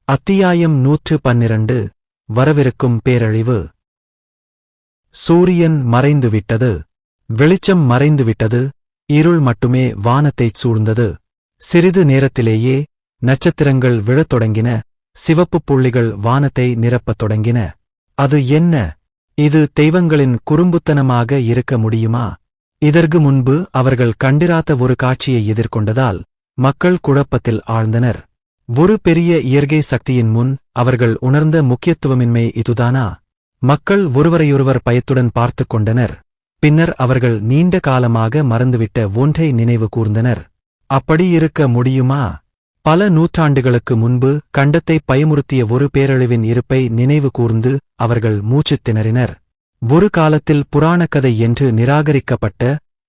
அத்தியாயம் 112 வரவிருக்கும் பேரழிவு. சூரியன் மறைந்துவிட்டது. வெளிச்சம் மறைந்துவிட்டது. இருள் மட்டுமே வானத்தைச் சூழ்ந்தது. சிறிது நேரத்திலேயே நட்சத்திரங்கள் விழத் தொடங்கின. சிவப்புப் புள்ளிகள் வானத்தை நிரப்பத் தொடங்கின. அது என்ன? இது தெய்வங்களின் குறும்புத்தனமாக இருக்க முடியுமா? இதற்கு முன்பு அவர்கள் கண்டிராத ஒரு காட்சியை எதிர்கொண்டதால் மக்கள் குழப்பத்தில் ஆழ்ந்தனர். ஒரு பெரிய இயற்கை சக்தியின் முன் அவர்கள் உணர்ந்த முக்கியத்துவமின்மை இதுதானா? மக்கள் ஒருவரையொருவர் பயத்துடன் பார்த்துக் கொண்டனர். பின்னர் அவர்கள் நீண்ட காலமாக மறந்துவிட்ட ஒன்றை நினைவு கூர்ந்தனர். அப்படி இருக்க முடியுமா? பல நூற்றாண்டுகளுக்கு முன்பு கண்டத்தை பயமுறுத்திய ஒரு பேரழிவின் இருப்பை நினைவு கூர்ந்து அவர்கள் மூச்சுத் திணறினர். ஒரு காலத்தில் புராணக்கதை என்று நிராகரிக்கப்பட்ட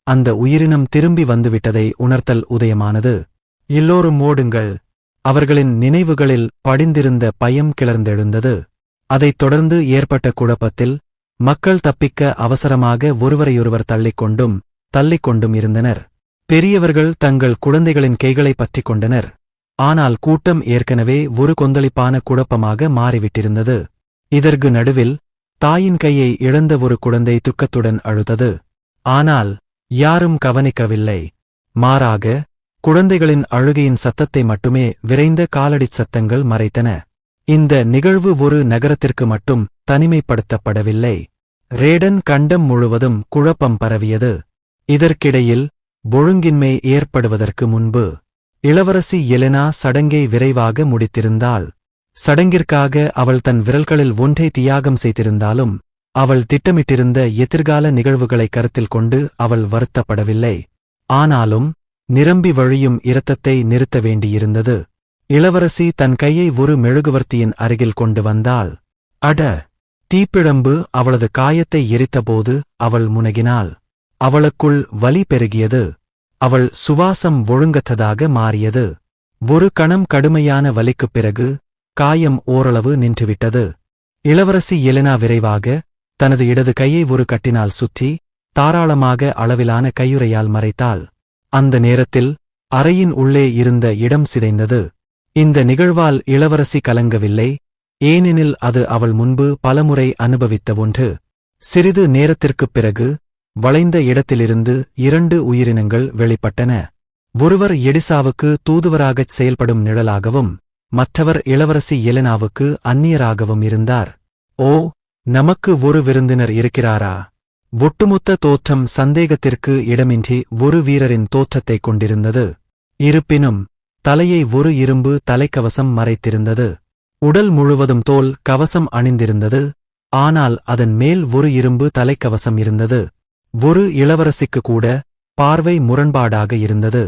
அந்த உயிரினம் திரும்பி வந்துவிட்டதை உணர்த்தல் உதயமானது. எல்லோரும் ஓடுங்கள்! அவர்களின் நினைவுகளில் படிந்திருந்த பயம் கிளர்ந்தெழுந்தது. அதைத் தொடர்ந்து ஏற்பட்ட குழப்பத்தில் மக்கள் தப்பிக்க அவசரமாக ஒருவரையொருவர் தள்ளிக்கொண்டும் இருந்தனர். பெரியவர்கள் தங்கள் குழந்தைகளின் கைகளை பற்றிக் கொண்டனர். ஆனால் கூட்டம் ஏற்கனவே ஒரு கொந்தளிப்பான குழப்பமாக மாறிவிட்டிருந்தது. இதற்கு நடுவில் தாயின் கையை இழந்த ஒரு குழந்தை துக்கத்துடன் அழுதது. ஆனால் யாரும் கவனிக்கவில்லை. மாறாக குழந்தைகளின் அழுகையின் சத்தத்தை மட்டுமே விரைந்த காலடிச் சத்தங்கள் மறைத்தன. இந்த நிகழ்வு ஒரு நகரத்திற்கு மட்டும் தனிமைப்படுத்தப்படவில்லை. ரேடன் கண்டம் முழுவதும் குழப்பம் பரவியது. இதற்கிடையில் ஒழுங்கின்மை ஏற்படுவதற்கு முன்பு இளவரசி எலெனா சடங்கை விரைவாக முடித்திருந்தாள். சடங்கிற்காக அவள் தன் விரல்களில் ஒன்றை தியாகம் செய்திருந்தாலும் அவள் திட்டமிட்டிருந்த எதிர்கால நிகழ்வுகளை கருத்தில் கொண்டு அவள் வருத்தப்படவில்லை. ஆனாலும் நிரம்பி வழியும் இரத்தத்தை நிறுத்த வேண்டியிருந்தது. இளவரசி தன் கையை ஒரு மெழுகுவர்த்தியின் அருகில் கொண்டு வந்தாள். அட! தீப்பிழம்பு அவளது காயத்தை எரித்தபோது அவள் முனகினாள். அவளுக்குள் வலி பெருகியது. அவள் சுவாசம் ஒழுங்கற்றதாக மாறியது. ஒரு கணம் கடுமையான வலிக்குப் பிறகு காயம் ஓரளவு நின்றுவிட்டது. இளவரசி எலெனா விரைவாக தனது இடது கையை ஒரு கட்டினால் சுற்றி தாராளமாக அளவிலான கையுறையால் மறைத்தாள். அந்த நேரத்தில் அறையின் உள்ளே இருந்த இடம் சிதைந்தது. இந்த நிகழ்வால் இளவரசி கலங்கவில்லை. ஏனெனில் அது அவள் முன்பு பலமுறை அனுபவித்த ஒன்று. சிறிது நேரத்திற்குப் பிறகு வளைந்த இடத்திலிருந்து 2 உயிரினங்கள் வெளிப்பட்டன. ஒருவர் எடிசாவுக்கு தூதுவராகச் செயல்படும் நிழலாகவும் மற்றவர் இளவரசி எலெனாவுக்கு அந்நியராகவும் இருந்தார். ஓ, நமக்கு ஒரு விருந்தினர் இருக்கிறாரா? ஒட்டுமொத்த தோற்றம் சந்தேகத்திற்கு இடமின்றி ஒரு வீரரின் தோற்றத்தைக் கொண்டிருந்தது. இருப்பினும் தலையை ஒரு இரும்பு தலைக்கவசம் மறைத்திருந்தது. உடல் முழுவதும் தோல் கவசம் அணிந்திருந்தது. ஆனால் அதன் மேல் ஒரு இரும்பு தலைக்கவசம் இருந்தது. ஒரு இளவரசிக்கு கூட பார்வை முரண்பாடாக இருந்தது.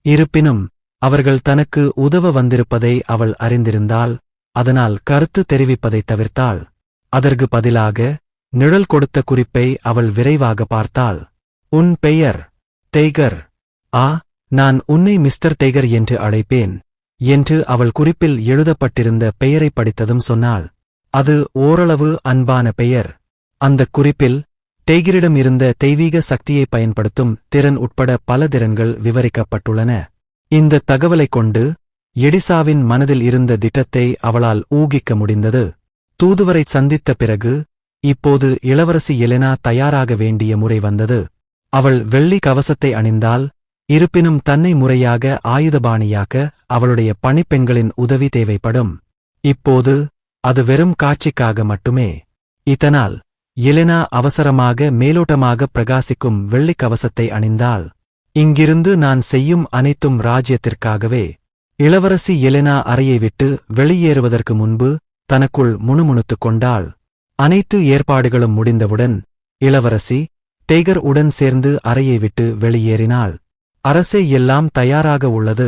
இருப்பினும் அவர்கள் தனக்கு உதவ வந்திருப்பதை அவள் அறிந்திருந்தாள். அதனால் கருத்து தெரிவிப்பதைத் தவிர்த்தாள். அதற்கு பதிலாக நிழல் கொடுத்த குறிப்பை அவள் விரைவாக பார்த்தாள். உன் பெயர் டெய்கர். ஆ, நான் உன்னை மிஸ்டர் டெய்கர் என்று அழைப்பேன் என்று அவள் குறிப்பில் எழுதப்பட்டிருந்த பெயரை படித்ததும் சொன்னாள். அது ஓரளவு அன்பான பெயர். அந்தக் குறிப்பில் டெய்கரிடம் இருந்த தெய்வீக சக்தியை பயன்படுத்தும் திறன் உட்பட பல திறன்கள் விவரிக்கப்பட்டுள்ளன. இந்த தகவலைக் கொண்டு எடிசாவின் மனதில் இருந்த திட்டத்தை அவளால் ஊகிக்க முடிந்தது. தூதுவரைச் சந்தித்த பிறகு இப்போது இளவரசி எலெனா தயாராக வேண்டிய முறை வந்தது. அவள் வெள்ளி கவசத்தை அணிந்தாள். இருப்பினும் தன்னை முறையாக ஆயுதபாணியாக்க அவளுடைய பணிப்பெண்களின் உதவி தேவைப்படும். இப்போது அது வெறும் காட்சிக்காக மட்டுமே. இதனால் எலெனா அவசரமாக மேலோட்டமாக பிரகாசிக்கும் வெள்ளிக் கவசத்தை அணிந்தாள். இங்கிருந்து நான் செய்யும் அனைத்தும் ராஜ்யத்திற்காகவே. இளவரசி எலெனா அறையை விட்டு வெளியேறுவதற்கு முன்பு தனக்குள் முணுமுணுத்துக் கொண்டாள். அனைத்து ஏற்பாடுகளும் முடிந்தவுடன் இளவரசி டெய்கர் உடன் சேர்ந்து அறையை விட்டு வெளியேறினாள். அரசே, எல்லாம் தயாராக உள்ளது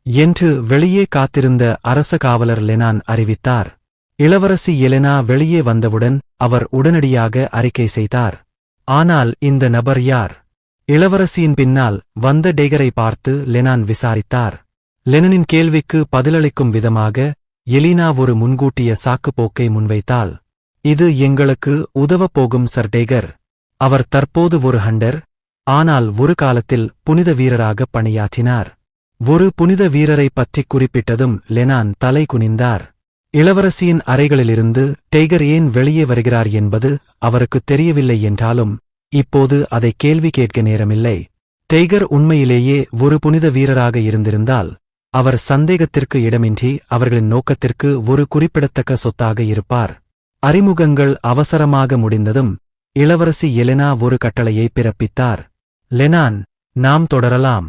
என்று வெளியே காத்திருந்த அரச காவலர் லெனான் அறிவித்தார். இளவரசி எலெனா வெளியே வந்தவுடன் அவர் உடனடியாக அறிக்கை செய்தார். ஆனால் இந்த நபர் யார்? இளவரசியின் பின்னால் வந்த டெய்கரை பார்த்து லெனான் விசாரித்தார். லெனனின் கேள்விக்கு பதிலளிக்கும் விதமாக எலினா ஒரு முன்கூட்டிய சாக்குப்போக்கை முன்வைத்தாள். இது எங்களுக்கு உதவப் போகும் சர் டெய்கர். அவர் தற்போது ஒரு ஹண்டர். ஆனால் ஒரு காலத்தில் புனித வீரராக பணியாற்றினார். ஒரு புனித வீரரை பற்றிக் குறிப்பிட்டதும் லெனான் தலை குனிந்தார். இளவரசியின் அறைகளிலிருந்து டெய்கர் ஏன் வெளியே வருகிறார் என்பது அவருக்கு தெரியவில்லை என்றாலும் இப்போது அதை கேள்வி கேட்க நேரமில்லை. டெய்கர் உண்மையிலேயே ஒரு புனித வீரராக இருந்திருந்தால் அவர் சந்தேகத்திற்கு இடமின்றி அவர்களின் நோக்கத்திற்கு ஒரு குறிப்பிடத்தக்க சொத்தாக இருப்பார். அறிமுகங்கள் அவசரமாக முடிந்ததும் இளவரசி எலெனா ஒரு கட்டளையை பிறப்பித்தார். லெனான், நாம் தொடரலாம்.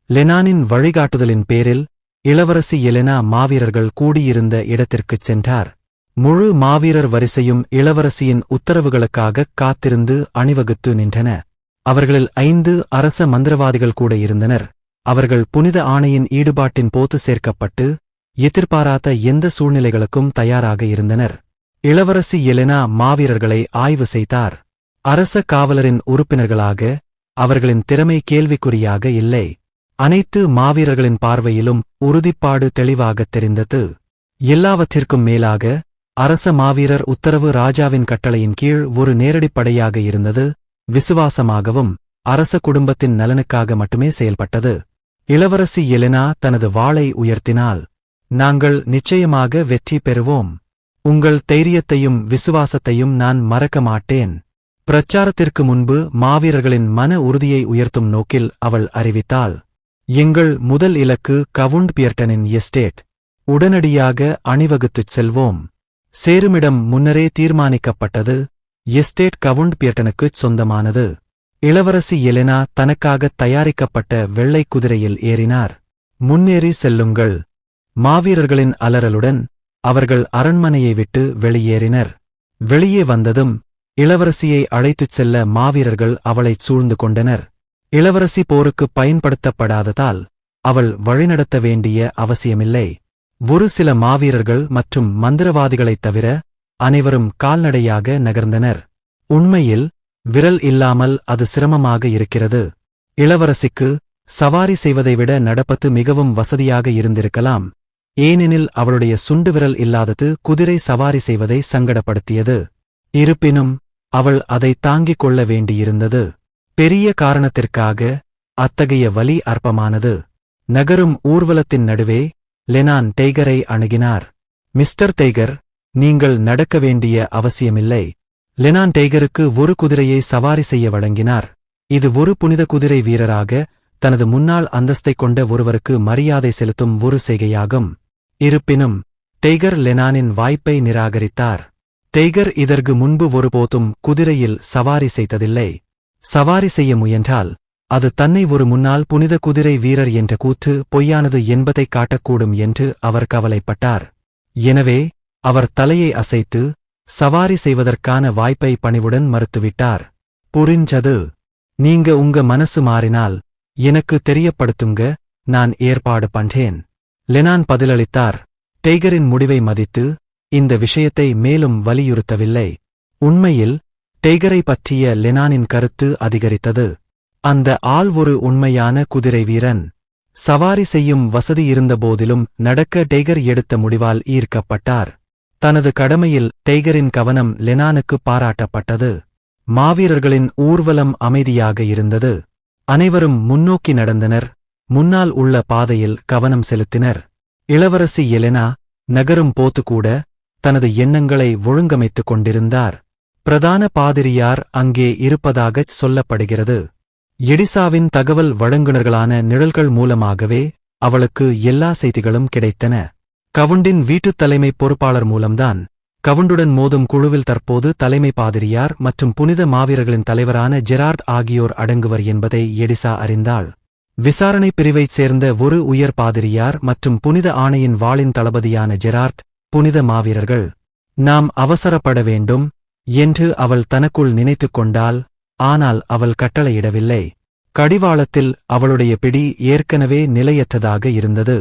லெனானின் வழிகாட்டுதலின் பேரில் இளவரசி எலெனா மாவீரர்கள் கூடியிருந்த இடத்திற்குச் சென்றார். முழு மாவீரர் வரிசையும் இளவரசியின் உத்தரவுகளுக்காகக் காத்திருந்து அணிவகுத்து நின்றன. அவர்களில் 5 அரச மந்திரவாதிகள் கூட இருந்தனர். அவர்கள் புனித ஆணையின் ஈடுபாட்டின் போது சேர்க்கப்பட்டு எதிர்பாராத எந்த சூழ்நிலைகளுக்கும் தயாராக இருந்தனர். இளவரசி எலெனா மாவீரர்களை ஆய்வு செய்தார். அரச காவலரின் உறுப்பினர்களாக அவர்களின் திறமை கேள்விக்குறியாக இல்லை. அனைத்து மாவீரர்களின் பார்வையிலும் உறுதிப்பாடு தெளிவாகத் தெரிந்தது. எல்லாவற்றிற்கும் மேலாக அரச மாவீரர் உத்தரவு ராஜாவின் கட்டளையின் கீழ் ஒரு நேரடிப்படையாக இருந்தது, விசுவாசமாகவும் அரச குடும்பத்தின் நலனுக்காக மட்டுமே செயல்பட்டது. இளவரசி எலெனா தனது வாளை உயர்த்தினாள். நாங்கள் நிச்சயமாக வெற்றி பெறுவோம். உங்கள் தைரியத்தையும் விசுவாசத்தையும் நான் மறக்க மாட்டேன். பிரச்சாரத்திற்கு முன்பு மாவீரர்களின் மன உறுதியை உயர்த்தும் நோக்கில் அவள் அறிவித்தாள். எங்கள் முதல் இலக்கு கவுண்ட் பியர்டனின் எஸ்டேட். உடனடியாக அணிவகுத்துச் செல்வோம். சேருமிடம் முன்னரே தீர்மானிக்கப்பட்டது. எஸ்டேட் கவுண்ட் பியர்டனுக்குச் சொந்தமானது. இளவரசி எலெனா தனக்காகத் தயாரிக்கப்பட்ட வெள்ளைக் குதிரையில் ஏறினார். முன்னேறி செல்லுங்கள். மாவீரர்களின் அலறலுடன் அவர்கள் அரண்மனையை விட்டு வெளியேறினர். வெளியே வந்ததும் இளவரசியை அழைத்துச் செல்ல மாவீரர்கள் அவளைச் சூழ்ந்து கொண்டனர். இளவரசி போருக்குப் பயன்படுத்தப்படாததால் அவள் வழிநடத்த வேண்டிய அவசியமில்லை. ஒரு சில மாவீரர்கள் மற்றும் மந்திரவாதிகளைத் தவிர அனைவரும் கால்நடையாக நகர்ந்தனர். உண்மையில் விரல் இல்லாமல் அது சிரமமாக இருக்கிறது. இளவரசிக்கு சவாரி செய்வதை விட நடப்பது மிகவும் வசதியாக இருந்திருக்கலாம். ஏனெனில் அவளுடைய சுண்டு விரல் இல்லாதது குதிரை சவாரி செய்வதை சங்கடப்படுத்தியது. இருப்பினும் அவள் அதை தாங்கிக் கொள்ள வேண்டியிருந்தது. பெரிய காரணத்திற்காக அத்தகைய வலி அற்பமானது. நகரும் ஊர்வலத்தின் நடுவே லெனான் டெய்கரை அணுகினார். மிஸ்டர் டெய்கர், நீங்கள் நடக்க வேண்டிய அவசியமில்லை. லெனான் டெய்கருக்கு ஒரு குதிரையை சவாரி செய்ய வழங்கினார். இது ஒரு புனித குதிரை வீரராக தனது முன்னாள் அந்தஸ்தைக் கொண்ட ஒருவருக்கு மரியாதை செலுத்தும் ஒரு செய்கையாகும். இருப்பினும் டெய்கர் லெனானின் வாய்ப்பை நிராகரித்தார். டெய்கர் இதற்கு முன்பு ஒருபோதும் குதிரையில் சவாரி செய்ததில்லை. சவாரி செய்ய முயன்றால் அது தன்னை ஒரு முன்னாள் புனித குதிரை வீரர் என்ற கூற்று பொய்யானது என்பதைக் காட்டக்கூடும் என்று அவர் கவலைப்பட்டார். எனவே அவர் தலையை அசைத்து சவாரி செய்வதற்கான வாய்ப்பை பணிவுடன் மறுத்துவிட்டார். புரிஞ்சது. நீங்க உங்க மனசு மாறினால் எனக்கு தெரியப்படுத்துங்க, நான் ஏற்பாடு பண்றேன். லெனான் பதிலளித்தார். டெய்கரின் முடிவை மதித்து இந்த விஷயத்தை மேலும் வலியுறுத்தவில்லை. உண்மையில் டெய்கரை பற்றிய லெனானின் கருத்து அதிகரித்தது. அந்த ஆள் ஒரு உண்மையான குதிரை வீரன். சவாரி செய்யும் வசதி இருந்தபோதிலும் நடக்க டெய்கர் எடுத்த முடிவால் ஈர்க்கப்பட்டார். தனது கடமையில் டெய்கரின் கவனம் லெனானுக்கு பாராட்டப்பட்டது. மாவீரர்களின் ஊர்வலம் அமைதியாக இருந்தது. அனைவரும் முன்னோக்கி நடந்தனர். முன்னால் உள்ள பாதையில் கவனம் செலுத்தினர். இளவரசி எலெனா நகரும் போத்துக்கூட தனது எண்ணங்களை ஒழுங்கமைத்துக் கொண்டிருந்தார். பிரதான பாதிரியார் அங்கே இருப்பதாகச் சொல்லப்படுகிறது. எடிசாவின் தகவல் வழங்குனர்களான நிழல்கள் மூலமாகவே அவளுக்கு எல்லா செய்திகளும் கிடைத்தன. கவுண்டின் வீட்டுத் தலைமை பொறுப்பாளர் மூலம்தான். கவுண்டுடன் மோதும் குழுவில் தற்போது தலைமை பாதிரியார் மற்றும் புனித மாவீரர்களின் தலைவரான ஜெரார்ட் ஆகியோர் அடங்குவர் என்பதை எடிசா அறிந்தாள். விசாரணை பிரிவைச் சேர்ந்த ஒரு உயர் பாதிரியார் மற்றும் புனித ஆணையின் வாளின் தளபதியான ஜெரார்ட், புனித மாவீரர்கள். நாம் அவசரப்பட வேண்டும் என்று அவள் தனக்குள் நினைத்துக் கொண்டாள். ஆனால் அவள் கட்டளையிடவில்லை. கடிவாளத்தில் அவளுடைய பிடி ஏற்கனவே நிலையற்றதாக இருந்தது.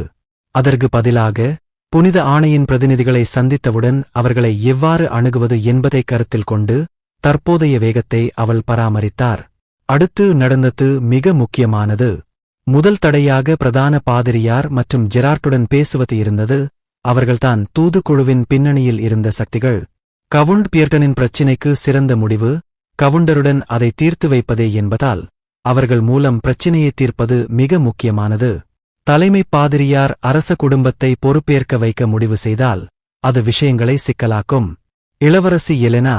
அதற்கு பதிலாக புனித ஆணையின் பிரதிநிதிகளை சந்தித்தவுடன் அவர்களை எவ்வாறு அணுகுவது என்பதைக் கருத்தில் கொண்டு தற்போதைய வேகத்தை அவள் பராமரித்தார். அடுத்து நடந்தது மிக முக்கியமானது. முதல் தடையாக பிரதான பாதிரியார் மற்றும் ஜெரார்ட்டுடன் பேசுவது இருந்தது. அவர்கள்தான் தூதுக்குழுவின் பின்னணியில் இருந்த சக்திகள். கவுண்ட் பியர்டனின் பிரச்சினைக்கு சிறந்த முடிவு கவுண்டருடன் அதை தீர்த்து வைப்பதே என்பதால் அவர்கள் மூலம் பிரச்சினையை தீர்ப்பது மிக முக்கியமானது. தலைமை பாதிரியார் அரச குடும்பத்தை பொறுப்பேற்க வைக்க முடிவு செய்தால் அது விஷயங்களை சிக்கலாக்கும். இளவரசி எலெனா,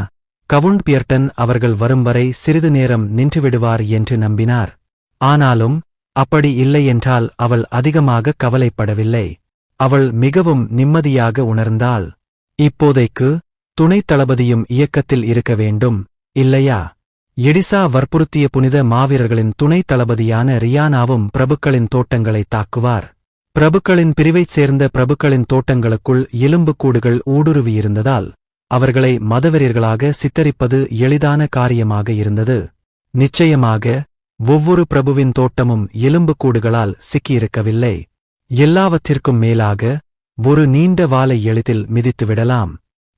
கவுண்ட் பியர்டன் அவர்கள் வரும் வரை சிறிது நேரம் நின்றுவிடுவார் என்று நம்பினார். ஆனாலும் அப்படி இல்லையென்றால் அவள் அதிகமாக கவலைப்படவில்லை. அவள் மிகவும் நிம்மதியாக உணர்ந்தாள். இப்போதைக்கு துணைத் தளபதியும் இயக்கத்தில் இருக்க வேண்டும், இல்லையா? எடிசா வற்புறுத்திய புனித மாவீரர்களின் துணைத் தளபதியான ரியானாவும் பிரபுக்களின் தோட்டங்களை தாக்குவார். பிரபுக்களின் பிரிவைச் சேர்ந்த பிரபுக்களின் தோட்டங்களுக்குள் எலும்புக்கூடுகள் ஊடுருவியிருந்ததால் அவர்களை மதவெறியர்களாக சித்தரிப்பது எளிதான காரியமாக இருந்தது. நிச்சயமாக ஒவ்வொரு பிரபுவின் தோட்டமும் எலும்புக்கூடுகளால் சிக்கியிருக்கவில்லை. எல்லாவற்றிற்கும் மேலாக ஒரு நீண்ட வாளை எளிதில் மிதித்துவிடலாம்.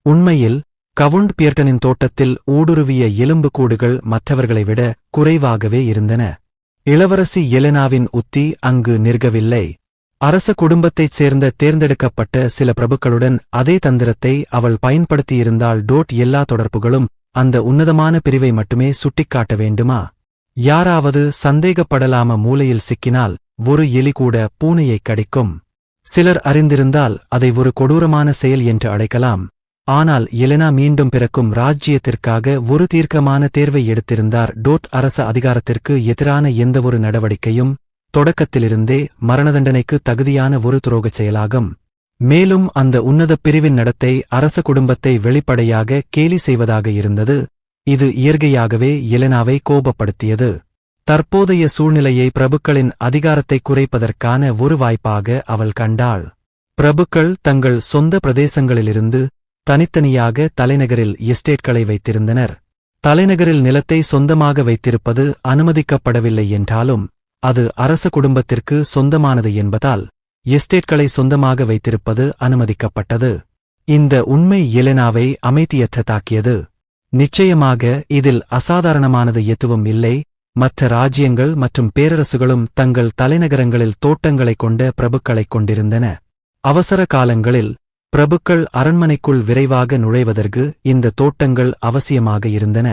உண்மையில் கவுண்ட் பியர்டனின் தோட்டத்தில் ஊடுருவிய எலும்புக்கூடுகள் மற்றவர்களை விட குறைவாகவே இருந்தன. இளவரசி எலெனாவின் உத்தி அங்கு நிற்கவில்லை. அரச குடும்பத்தைச் சேர்ந்த தேர்ந்தெடுக்கப்பட்ட சில பிரபுக்களுடன் அதே தந்திரத்தை அவள் பயன்படுத்தியிருந்தால் எல்லா தொடர்புகளும் அந்த உன்னதமான பிரிவை மட்டுமே சுட்டிக்காட்ட வேண்டுமா? யாராவது சந்தேகப்படலாம மூலையில் சிக்கினால் ஒரு எலி கூட பூனையைக் கடிக்கும். சிலர் அறிந்திருந்தால் அதை ஒரு கொடூரமான செயல் என்று அழைக்கலாம். ஆனால் எலெனா மீண்டும் பிறக்கும் ராஜ்ஜியத்திற்காக ஒரு தீர்க்கமான தேர்வை எடுத்திருந்தார். அரச அதிகாரத்திற்கு எதிரான எந்தவொரு நடவடிக்கையும் தொடக்கத்திலிருந்தே மரணதண்டனைக்கு தகுதியான ஒரு துரோகச் செயலாகும். மேலும் அந்த உன்னத பிரிவின் நடத்தை அரச குடும்பத்தை வெளிப்படையாக கேலி செய்வதாக இருந்தது. இது இயற்கையாகவே எலெனாவை கோபப்படுத்தியது. தற்போதைய சூழ்நிலையை பிரபுக்களின் அதிகாரத்தை குறைப்பதற்கான ஒரு வாய்ப்பாக அவள் கண்டாள். பிரபுக்கள் தங்கள் சொந்த பிரதேசங்களிலிருந்து தனித்தனியாக தலைநகரில் எஸ்டேட்களை வைத்திருந்தனர். தலைநகரில் நிலத்தை சொந்தமாக வைத்திருப்பது அனுமதிக்கப்படவில்லை என்றாலும் அது அரச குடும்பத்திற்கு சொந்தமானது என்பதால் எஸ்டேட்களை சொந்தமாக வைத்திருப்பது அனுமதிக்கப்பட்டது. இந்த உண்மை எலெனாவை அமைதியற்றதாக்கியது. நிச்சயமாக இதில் அசாதாரணமானது எதுவும் இல்லை. மற்ற ராஜ்யங்கள் மற்றும் பேரரசுகளும் தங்கள் தலைநகரங்களில் தோட்டங்களைக் கொண்ட பிரபுக்களைக் கொண்டிருந்தன. அவசர காலங்களில் பிரபுக்கள் அரண்மனைக்குள் விரைவாக நுழைவதற்கு இந்த தோட்டங்கள் அவசியமாக இருந்தன.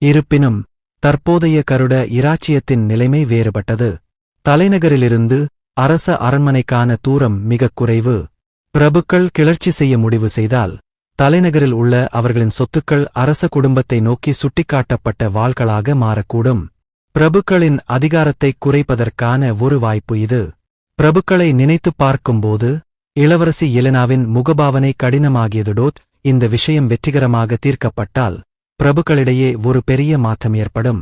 இருப்பினும் தற்போதைய கருட இராச்சியத்தின் நிலைமை வேறுபட்டது. தலைநகரிலிருந்து அரச அரண்மனைக்கான தூரம் மிகக் குறைவு. பிரபுக்கள் கிளர்ச்சி செய்ய முடிவு செய்தால் தலைநகரில் உள்ள அவர்களின் சொத்துக்கள் அரச குடும்பத்தை நோக்கி சுட்டிக்காட்டப்பட்ட வாள்களாக மாறக்கூடும். பிரபுக்களின் அதிகாரத்தை குறைப்பதற்கான ஒரு வாய்ப்பு இது. பிரபுக்களை நினைத்துப் பார்க்கும்போது இளவரசி எலெனாவின் முகபாவனை கடினமாகியது. இந்த விஷயம் வெற்றிகரமாக தீர்க்கப்பட்டால் பிரபுக்களிடையே ஒரு பெரிய மாற்றம் ஏற்படும்.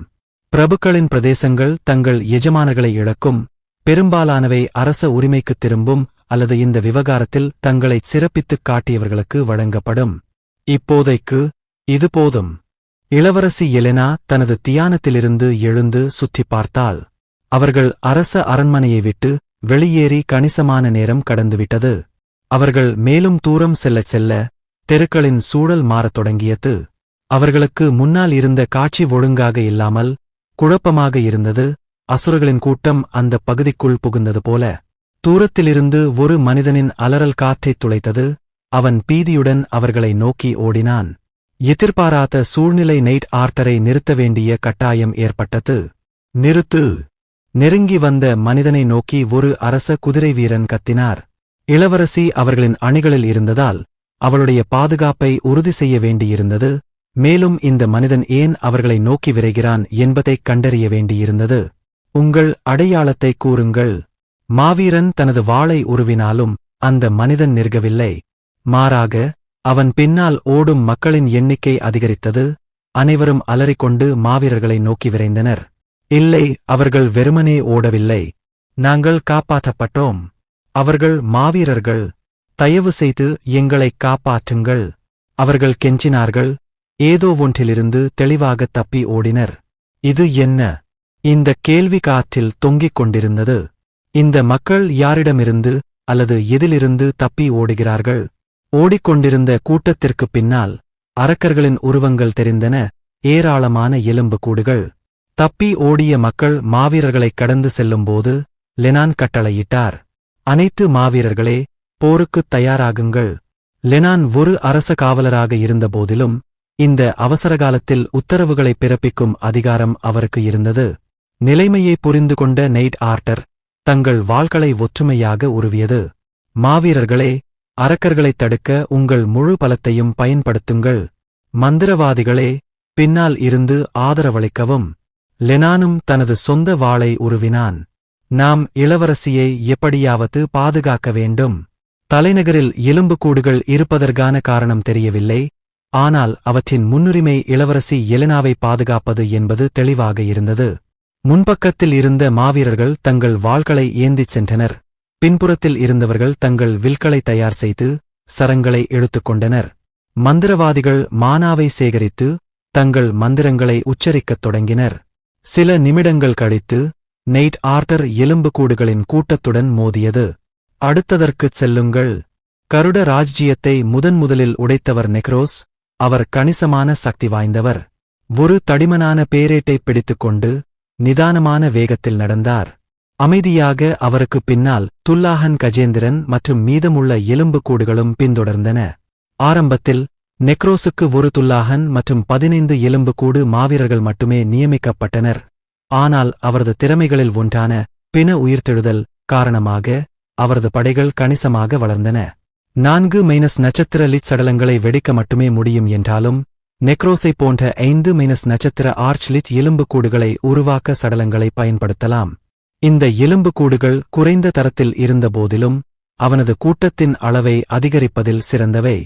பிரபுக்களின் பிரதேசங்கள் தங்கள் எஜமானர்களை இழக்கும். பெரும்பாலானவை அரச உரிமைக்குத் திரும்பும் அல்லது இந்த விவகாரத்தில் தங்களை சிறப்பித்துக் காட்டியவர்களுக்கு வழங்கப்படும். இப்போதைக்கு இது போதும். இளவரசி எலெனா தனது தியானத்திலிருந்து எழுந்து சுற்றிப் பார்த்தாள். அவர்கள் அரச அரண்மனையை விட்டு வெளியேறி கணிசமான நேரம் கடந்துவிட்டது. அவர்கள் மேலும் தூரம் செல்லச் செல்ல தெருக்களின் சூழல் மாறத் தொடங்கியது. அவர்களுக்கு முன்னால் இருந்த காட்சி ஒழுங்காக இல்லாமல் குழப்பமாக இருந்தது. அசுரர்களின் கூட்டம் அந்த பகுதிக்குள் புகுந்தது போல. தூரத்திலிருந்து ஒரு மனிதனின் அலறல் காற்றைத் துளைத்தது. அவன் பீதியுடன் அவர்களை நோக்கி ஓடினான். எதிர்பாராத சூழ்நிலை நைட் ஆர்டரை நிறுத்த வேண்டிய கட்டாயம் ஏற்பட்டது. நிறுத்து! நெருங்கி வந்த மனிதனை நோக்கி ஒரு அரச குதிரை வீரன் கத்தினார். இளவரசி அவர்களின் அணிகளில் இருந்ததால் அவளுடைய பாதுகாப்பை உறுதி செய்ய வேண்டியிருந்தது. மேலும் இந்த மனிதன் ஏன் அவர்களை நோக்கி விரைகிறான் என்பதைக் கண்டறிய வேண்டியிருந்தது. உங்கள் அடையாளத்தை கூறுங்கள். மாவீரன் தனது வாளை உருவினாலும் அந்த மனிதன் நிற்கவில்லை. மாறாக அவன் பின்னால் ஓடும் மக்களின் எண்ணிக்கை அதிகரித்தது. அனைவரும் அலறிக்கொண்டு மாவீரர்களை நோக்கி விரைந்தனர். இல்லை, அவர்கள் வெறுமனே ஓடவில்லை. நாங்கள் காப்பாற்றப்பட்டோம். அவர்கள் மாவீரர்கள். தயவு செய்து எங்களைக் காப்பாற்றுங்கள். அவர்கள் கெஞ்சினார்கள். ஏதோ ஒன்றிலிருந்து தெளிவாக தப்பி ஓடினர். இது என்ன? இந்த கேள்வி காற்றில் தொங்கிக் கொண்டிருந்தது. இந்த மக்கள் யாரிடமிருந்து அல்லது எதிலிருந்து தப்பி ஓடுகிறார்கள்? ஓடிக்கொண்டிருந்த கூட்டத்திற்குப் பின்னால் அரக்கர்களின் உருவங்கள் தெரிந்தன. ஏராளமான எலும்புக்கூடுகள். தப்பி ஓடிய மக்கள் மாவீரர்களைக் கடந்து செல்லும்போது லெனான் கட்டளையிட்டார். அனைத்து மாவீரர்களே, போருக்குத் தயாராகுங்கள். லெனான் ஒரு அரச காவலராக இருந்தபோதிலும் இந்த அவசரகாலத்தில் உத்தரவுகளை பிறப்பிக்கும் அதிகாரம் அவருக்கு இருந்தது. நிலைமையை புரிந்து கொண்ட நைட் ஆர்டர் தங்கள் வாள்களை ஒற்றுமையாக உருவியது. மாவீரர்களே, அரக்கர்களைத் தடுக்க உங்கள் முழு பலத்தையும் பயன்படுத்துங்கள். மந்திரவாதிகளே, பின்னால் இருந்து ஆதரவளிக்கவும். லெனானும் தனது சொந்த வாளை உருவினான். நாம் இளவரசியை எப்படியாவது பாதுகாக்க வேண்டும். தலைநகரில் எலும்புக்கூடுகள் இருப்பதற்கான காரணம் தெரியவில்லை. ஆனால் அவற்றின் முன்னுரிமை இளவரசி எலெனாவை பாதுகாப்பது என்பது தெளிவாக இருந்தது. முன்பக்கத்தில் இருந்த மாவீரர்கள் தங்கள் வாள்களை ஏந்திச் சென்றனர். பின்புறத்தில் இருந்தவர்கள் தங்கள் வில்களை தயார் செய்து சரங்களை எடுத்துக்கொண்டனர். மந்திரவாதிகள் மானாவை சேகரித்து தங்கள் மந்திரங்களை உச்சரிக்கத் தொடங்கினர். சில நிமிடங்கள் கழித்து நைட் ஆர்டர் எலும்புக்கூடுகளின் கூட்டத்துடன் மோதியது. அடுத்ததற்குச் செல்லுங்கள். கருட ராஜ்ஜியத்தை முதன்முதலில் உடைத்தவர் நெக்ரோஸ். அவர் கணிசமான சக்தி வாய்ந்தவர். ஒரு தடிமனான பேரேட்டை பிடித்துக்கொண்டு நிதானமான வேகத்தில் நடந்தார். அமைதியாக அவருக்கு பின்னால் துல்லாஹன் கஜேந்திரன் மற்றும் மீதமுள்ள எலும்புக்கூடுகளும் பின்தொடர்ந்தன. ஆரம்பத்தில் நெக்ரோஸுக்கு ஒரு துல்லாஹன் மற்றும் 15 எலும்புக்கூடு மாவீரர்கள் மட்டுமே நியமிக்கப்பட்டனர். ஆனால் அவரது திறமைகளில் ஒன்றான பிண உயிர்த்தெழுதல் காரணமாக அவரது படைகள் கணிசமாக வளர்ந்தன. 4- நட்சத்திர லிட் சடலங்களை வெடிக்க மட்டுமே முடியும் என்றாலும் நெக்ரோஸை போன்ற 5- நட்சத்திர ஆர்ச் லிட் எலும்புக்கூடுகளை உருவாக்க சடலங்களை பயன்படுத்தலாம். இந்த எலும்புக்கூடுகள் குறைந்த தரத்தில் இருந்தபோதிலும் அவனது கூட்டத்தின் அளவை அதிகரிப்பதில் சிறந்தவை.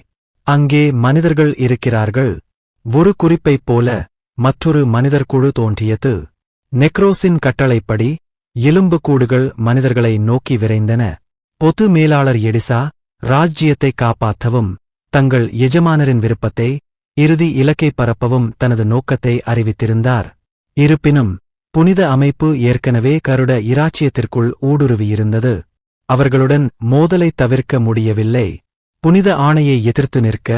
அங்கே மனிதர்கள் இருக்கிறார்கள். ஒரு குறிப்பைப் போல மற்றொரு மனிதர் குழு தோன்றியது. நெக்ரோஸின் கட்டளைப்படி எலும்புக்கூடுகள் மனிதர்களை நோக்கி விரைந்தன. பொது மேலாளர் எடிசா ராஜ்ஜியத்தை காப்பாற்றவும் தங்கள் எஜமானரின் விருப்பத்தை இறுதி இலக்கை பரப்பவும் தனது நோக்கத்தை அறிவித்திருந்தார். இருப்பினும் புனித அமைப்பு ஏற்கனவே கருட இராச்சியத்திற்குள் ஊடுருவியிருந்தது. அவர்களுடன் மோதலை தவிர்க்க முடியவில்லை. புனித ஆணையை எதிர்த்து நிற்க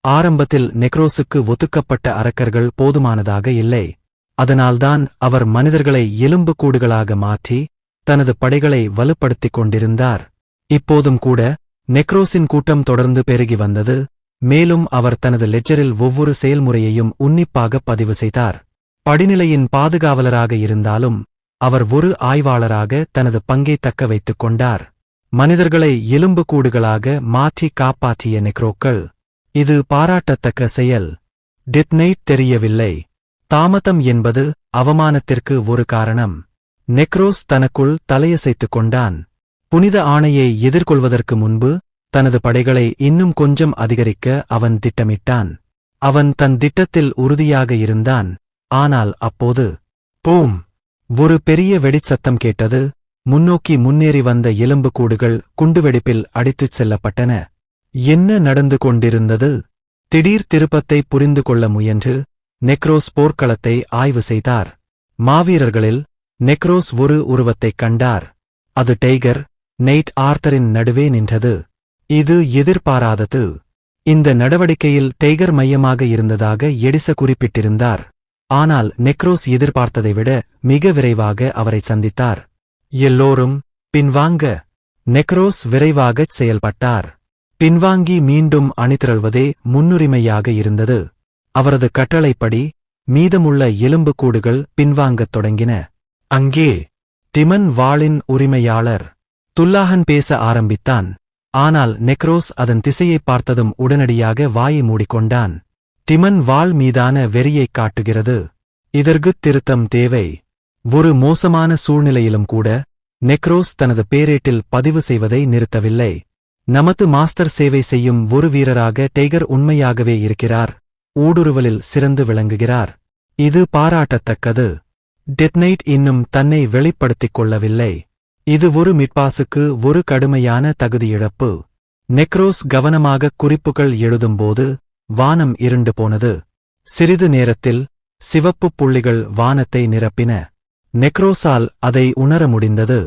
ஆரம்பத்தில் நெக்ரோஸுக்கு ஒதுக்கப்பட்ட அரக்கர்கள் போதுமானதாக இல்லை. அதனால்தான் அவர் மனிதர்களை எலும்புக்கூடுகளாக மாற்றி தனது படைகளை வலுப்படுத்திக் கொண்டிருந்தார். இப்போதும் கூட நெக்ரோஸின் கூட்டம் தொடர்ந்து பெருகி வந்தது. மேலும் அவர் தனது லெட்ஜரில் ஒவ்வொரு செயல்முறையையும் உன்னிப்பாக பதிவு செய்தார். படிநிலையின் பாதுகாவலராக இருந்தாலும் அவர் ஒரு ஆய்வாளராக தனது பங்கை தக்க வைத்துக் கொண்டார். மனிதர்களை எலும்புக்கூடுகளாக மாற்றி காப்பாற்றிய நெக்ரோக்கள். இது பாராட்டத்தக்க செயல். டெத் நைட் தெரியவில்லை. தாமதம் என்பது அவமானத்திற்கு ஒரு காரணம். நெக்ரோஸ் தனக்குள் தலையசைத்துக் கொண்டான். புனித ஆணையை எதிர்கொள்வதற்கு முன்பு தனது படைகளை இன்னும் கொஞ்சம் அதிகரிக்க அவன் திட்டமிட்டான். அவன் தன் திட்டத்தில் உறுதியாக இருந்தான். ஆனால் அப்போது பூம்! ஒரு பெரிய வெடிச்சத்தம் கேட்டது. முன்னோக்கி முன்னேறி வந்த எலும்புக்கூடுகள் குண்டுவெடிப்பில் அடித்துச் செல்லப்பட்டன. என்ன நடந்து கொண்டிருந்தது? திடீர் திருப்பத்தை புரிந்து கொள்ள முயன்று நெக்ரோஸ் போர்க்களத்தை ஆய்வு செய்தார். மாவீரர்களில் நெக்ரோஸ் ஒரு உருவத்தைக் கண்டார். அது டைகர் நைட் ஆர்த்தரின் நடுவே நின்றது. இது எதிர்பாராதது. இந்த நடவடிக்கையில் டைகர் மையமாக இருந்ததாக எடிசா குறிப்பிட்டிருந்தார். ஆனால் நெக்ரோஸ் எதிர்பார்த்ததை விட மிக விரைவாக அவரை சந்தித்தார். எல்லோரும் பின்வாங்க. நெக்ரோஸ் விரைவாகச் செயல்பட்டார். பின்வாங்கி மீண்டும் அணிதிரள்வதே முன்னுரிமையாக இருந்தது. அவரது கட்டளைப்படி மீதமுள்ள எலும்புக்கூடுகள் பின்வாங்கத் தொடங்கின. அங்கே டிமன் வாளின் உரிமையாளர் துல்லாஹன் பேச ஆரம்பித்தான். ஆனால் நெக்ரோஸ் அதன் திசையைப் பார்த்ததும் உடனடியாக வாயை மூடிக்கொண்டான். டிமன் வாள் மீதான வெறியைக் காட்டுகிறது. இதற்குத் திருத்தம் தேவை. ஒரு மோசமான சூழ்நிலையிலும் கூட நெக்ரோஸ் தனது பேரேட்டில் பதிவு செய்வதை நிறுத்தவில்லை. நமது மாஸ்டர் சேவை செய்யும் ஒரு வீரராக டைகர் உண்மையாகவே இருக்கிறார். ஊடுருவலில் சிறந்து விளங்குகிறார். இது பாராட்டத்தக்கது. டெத் நைட் இன்னும் தன்னை வெளிப்படுத்திக் கொள்ளவில்லை. இது ஒரு மிட்பாஸுக்கு ஒரு கடுமையான தகுதியிழப்பு. நெக்ரோஸ் கவனமாக குறிப்புகள் எழுதும்போது வானம் இருண்டு போனது. சிறிது நேரத்தில் சிவப்புப் புள்ளிகள் வானத்தை நிரப்பின. நெக்ரோஸால் அதை உணர முடிந்தது.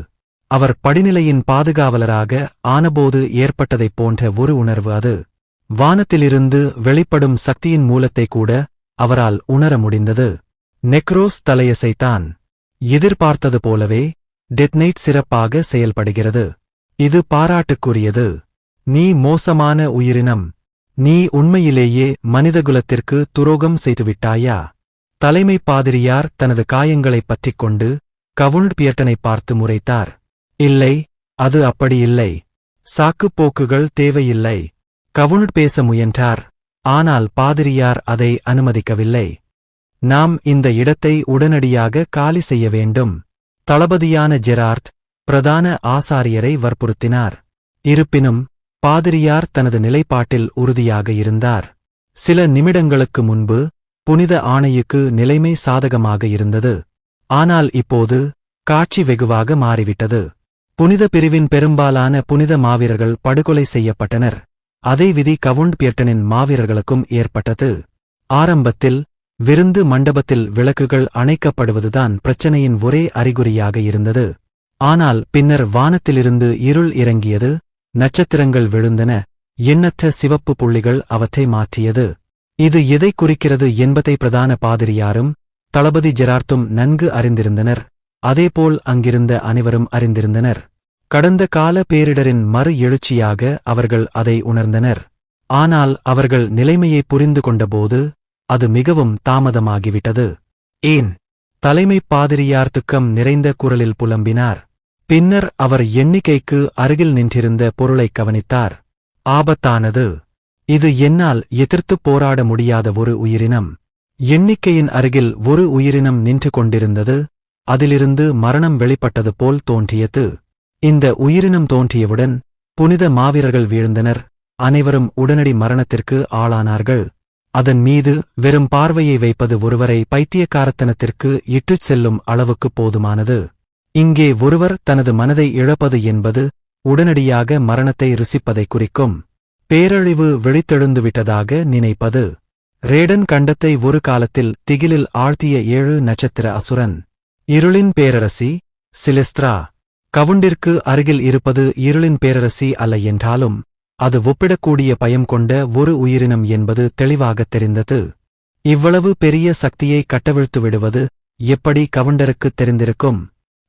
அவர் படிநிலையின் பாதுகாவலராக ஆனபோது ஏற்பட்டதைப் போன்ற ஒரு உணர்வு அது. வானத்திலிருந்து வெளிப்படும் சக்தியின் மூலத்தை கூட அவரால் உணர முடிந்தது. நெக்ரோஸ் தலையசைத்தான். எதிர்பார்த்தது போலவே டெத் நைட் சிறப்பாக செயல்படுகிறது. இது பாராட்டுக்குரியது. நீ மோசமான உயிரினம். நீ உண்மையிலேயே மனிதகுலத்திற்கு துரோகம் செய்துவிட்டாயா? தலைமை பாதிரியார் தனது காயங்களைப் பற்றிக் கொண்டு கவுல்ட் பியர்ட்டனை பார்த்து முறைத்தார். இல்லை, அது அப்படியில்லை. சாக்குப்போக்குகள் தேவையில்லை. கவுண்ட் பேச முயன்றார். ஆனால் பாதிரியார் அதை அனுமதிக்கவில்லை. நாம் இந்த இடத்தை உடனடியாக காலி செய்ய வேண்டும். தளபதியான ஜெரார்ட் பிரதான ஆசாரியரை வற்புறுத்தினார். இருப்பினும் பாதிரியார் தனது நிலைப்பாட்டில் உறுதியாக இருந்தார். சில நிமிடங்களுக்கு முன்பு புனித ஆணையுக்கு நிலைமை சாதகமாக இருந்தது. ஆனால் இப்போது காட்சி வெகுவாக மாறிவிட்டது. புனித பிரிவின் பெரும்பாலான புனித மாவீரர்கள் படுகொலை செய்யப்பட்டனர். அதே விதி கவுண்ட் பியர்ட்டனின் மாவீரர்களுக்கும் ஏற்பட்டது. ஆரம்பத்தில் விருந்து மண்டபத்தில் விளக்குகள் அணைக்கப்படுவதுதான் பிரச்சனையின் ஒரே அறிகுறியாக இருந்தது. ஆனால் பின்னர் வானத்திலிருந்து இருள் இறங்கியது, நட்சத்திரங்கள் விழுந்தன, எண்ணற்ற சிவப்பு புள்ளிகள் அவற்றை மாற்றியது. இது எதை குறிக்கிறது என்பதை பிரதான பாதிரியாரும் தளபதி ஜெரார்ட்டும் நன்கு அறிந்திருந்தனர். அதேபோல் அங்கிருந்த அனைவரும் அறிந்திருந்தனர். கடந்த கால பேரிடரின் மறு எழுச்சியாக அவர்கள் அதை உணர்ந்தனர். ஆனால் அவர்கள் நிலைமையை புரிந்து கொண்டபோது அது மிகவும் தாமதமாகிவிட்டது. ஏன்? தலைமை பாதிரியார் துக்கம் நிறைந்த குரலில் புலம்பினார். பின்னர் அவர் எண்ணிக்கைக்கு அருகில் நின்றிருந்த பொருளைக் கவனித்தார். ஆபத்தானது. இது என்னால் எதிர்த்துப் போராட முடியாத ஒரு உயிரினம். எண்ணிக்கையின் அருகில் ஒரு உயிரினம் நின்று கொண்டிருந்தது. அதிலிருந்து மரணம் வெளிப்பட்டது போல் தோன்றியது. இந்த உயிரினம் தோன்றியவுடன் புனித மாவீரர்கள் வீழ்ந்தனர். அனைவரும் உடனடி மரணத்திற்கு ஆளானார்கள். அதன் மீது வெறும் பார்வையை வைப்பது ஒருவரை பைத்தியக்காரத்தனத்திற்கு இட்டுச் செல்லும் அளவுக்கு போதுமானது. இங்கே ஒருவர் தனது மனதை இழப்பது என்பது உடனடியாக மரணத்தை ருசிப்பதை குறிக்கும். பேரழிவு வெளித்தெழுந்துவிட்டதாக நினைப்பது. ரேடன் கண்டத்தை ஒரு காலத்தில் திகிலில் ஆழ்த்திய 7 நட்சத்திர அசுரன். இருளின் பேரரசி சிலெஸ்த்ரா. கவுண்டிற்கு அருகில் இருப்பது இருளின் பேரரசி அல்ல என்றாலும் அது ஒப்பிடக்கூடிய பயம் கொண்ட ஒரு உயிரினம் என்பது தெளிவாகத் தெரிந்தது. இவ்வளவு பெரிய சக்தியை கட்டவிழ்த்து விடுவது எப்படி கவுண்டருக்குத் தெரிந்திருக்கும்?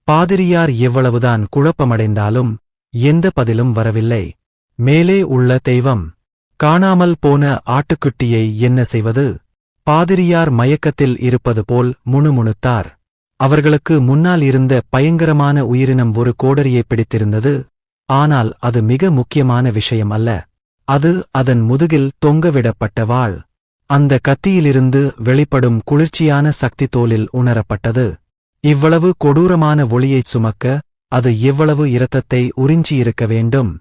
பாதிரியார் எவ்வளவுதான் குழப்பமடைந்தாலும் எந்த பதிலும் வரவில்லை. மேலே உள்ள தெய்வம். காணாமல் போன ஆட்டுக்குட்டியை என்ன செய்வது? பாதிரியார் மயக்கத்தில் இருப்பது போல் முணுமுணுத்தார். அவர்களுக்கு முன்னால் இருந்த பயங்கரமான உயிரினம் ஒரு கோடரியை பிடித்திருந்தது. ஆனால் அது மிக முக்கியமான விஷயம் அல்ல. அது அதன் முதுகில் தொங்கவிடப்பட்ட வாள். அந்த கத்தியிலிருந்து வெளிப்படும் குளிர்ச்சியான சக்தி தோலில் உணரப்பட்டது. இவ்வளவு கொடூரமான ஒளியைச் சுமக்க அது எவ்வளவு இரத்தத்தை உறிஞ்சியிருக்க வேண்டும்?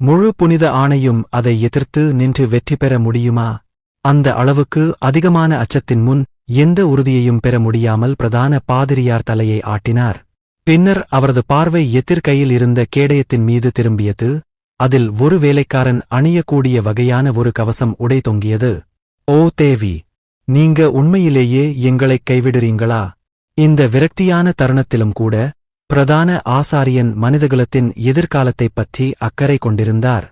முழு புனித ஆணையும் அதை எதிர்த்து நின்று வெற்றி பெற முடியுமா? அந்த அளவுக்கு அதிகமான அச்சத்தின் முன் எந்த உறுதியையும் பெற முடியாமல் பிரதான பாதிரியார் தலையை ஆட்டினார். பின்னர் அவரது பார்வை எதிர்கையில் இருந்த கேடயத்தின் மீது திரும்பியது. அதில் ஒரு வேலைக்காரன் அணியக்கூடிய வகையான ஒரு கவசம் உடை தொங்கியது. ஓ தேவி, நீங்க உண்மையிலேயே எங்களைக் கைவிடுறீங்களா? இந்த விரக்தியான தருணத்திலும் கூட பிரதான ஆசாரியன் மனிதகுலத்தின் எதிர்காலத்தைப் பற்றி அக்கறை கொண்டிருந்தார்.